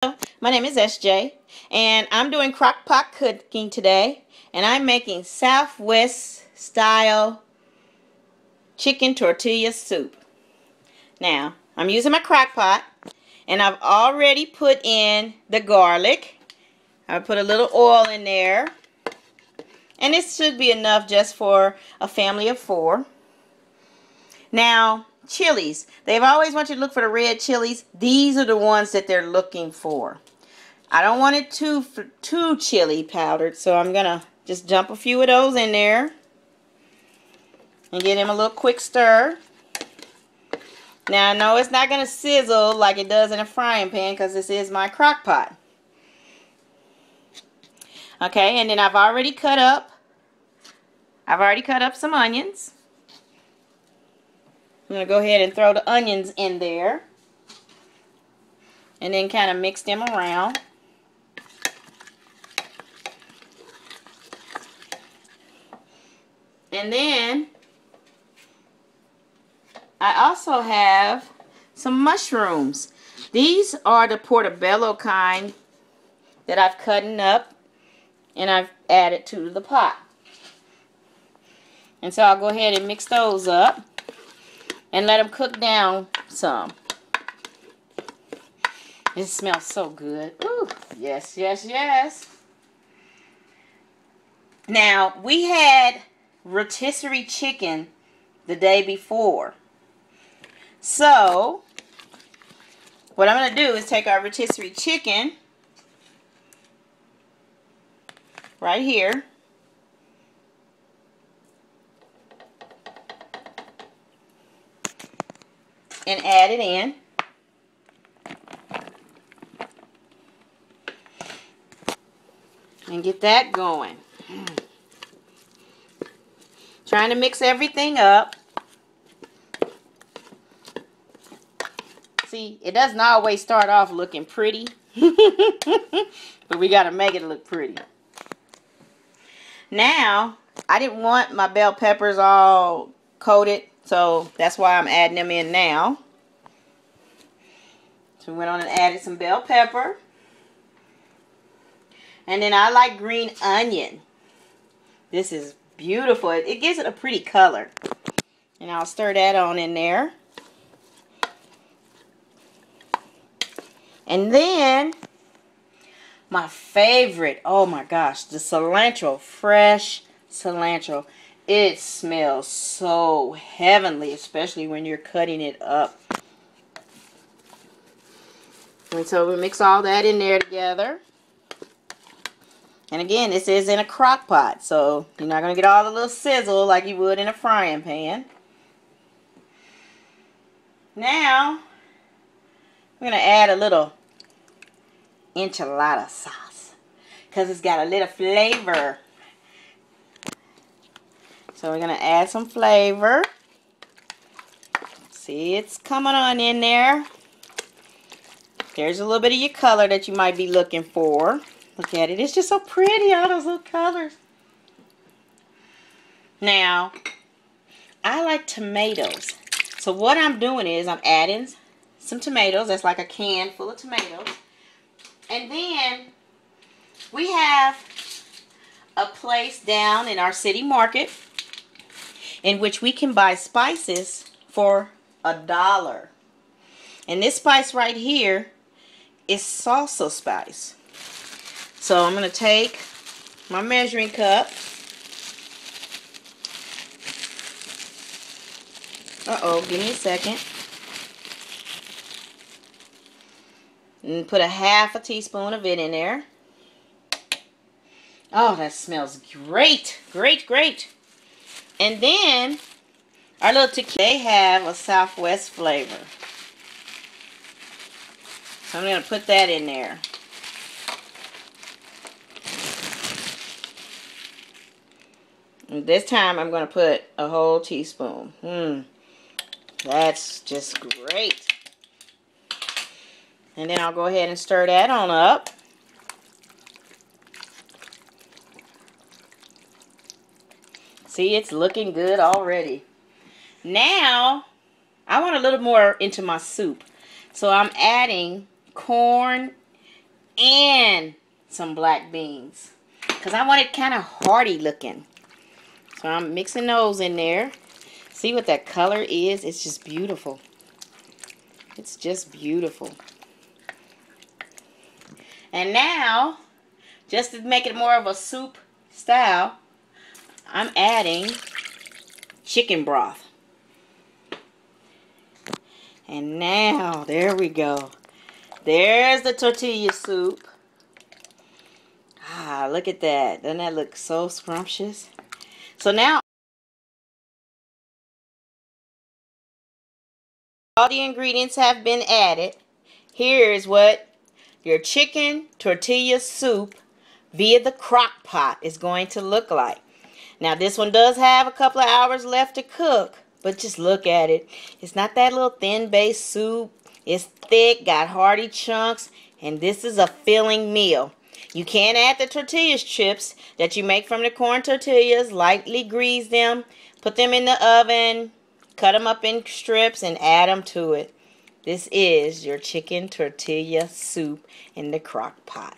My name is SJ, and I'm doing crock pot cooking today, and I'm making Southwest style chicken tortilla soup. Now, I'm using my crock pot, and I've already put in the garlic. I put a little oil in there, and this should be enough just for a family of 4. Now, chilies. They've always wanted you to look for the red chilies. These are the ones that they're looking for. I don't want it too chili powdered, so I'm going to just dump a few of those in there and give them a little quick stir. Now, I know it's not going to sizzle like it does in a frying pan because this is my crock pot. Okay, and then I've already cut up some onions. I'm going to go ahead and throw the onions in there and then kind of mix them around. And then I also have some mushrooms. These are the portobello kind that I've cut up and I've added to the pot. And so I'll go ahead and mix those up and let them cook down some. It smells so good. Ooh, yes, yes, yes. Now, we had rotisserie chicken the day before. So, what I'm going to do is take our rotisserie chicken right here. And add it in. And get that going. Trying to mix everything up. See, it doesn't always start off looking pretty. But we got to make it look pretty. Now, I didn't want my bell peppers all coated, so that's why I'm adding them in now. So we went on and added some bell pepper. And then I like green onion. This is beautiful. It gives it a pretty color. And I'll stir that on in there. And then my favorite, oh my gosh, the cilantro, fresh cilantro. It smells so heavenly, especially when you're cutting it up. And so we mix all that in there together. And again, this is in a crock pot, so you're not going to get all the little sizzle like you would in a frying pan. Now, we're going to add a little enchilada sauce because it's got a little flavor. So we're going to add some flavor. See, it's coming on in there. There's a little bit of your color that you might be looking for. Look at it. It's just so pretty, all those little colors. Now, I like tomatoes. So what I'm doing is I'm adding some tomatoes. That's like a can full of tomatoes. And then we have a place down in our city market in which we can buy spices for $1. And this spice right here is salsa spice. So I'm going to take my measuring cup. Uh-oh, give me a second. And put a half a teaspoon of it in there. Oh, that smells great. Great, great. And then our little tequila, they have a Southwest flavor. So I'm going to put that in there. And this time I'm going to put a whole teaspoon. That's just great. And then I'll go ahead and stir that on up. See, it's looking good already. Now, I want a little more into my soup. So I'm adding corn and some black beans. Because I want it kind of hearty looking. So I'm mixing those in there. See what that color is? It's just beautiful. It's just beautiful. And now, just to make it more of a soup style, I'm adding chicken broth. And now, there we go. There's the tortilla soup. Ah, look at that. Doesn't that look so scrumptious? So now, all the ingredients have been added. Here's what your chicken tortilla soup via the crock pot is going to look like. Now, this one does have a couple of hours left to cook, but just look at it. It's not that little thin base soup. It's thick, got hearty chunks, and this is a filling meal. You can add the tortilla chips that you make from the corn tortillas, lightly grease them, put them in the oven, cut them up in strips, and add them to it. This is your chicken tortilla soup in the crock pot.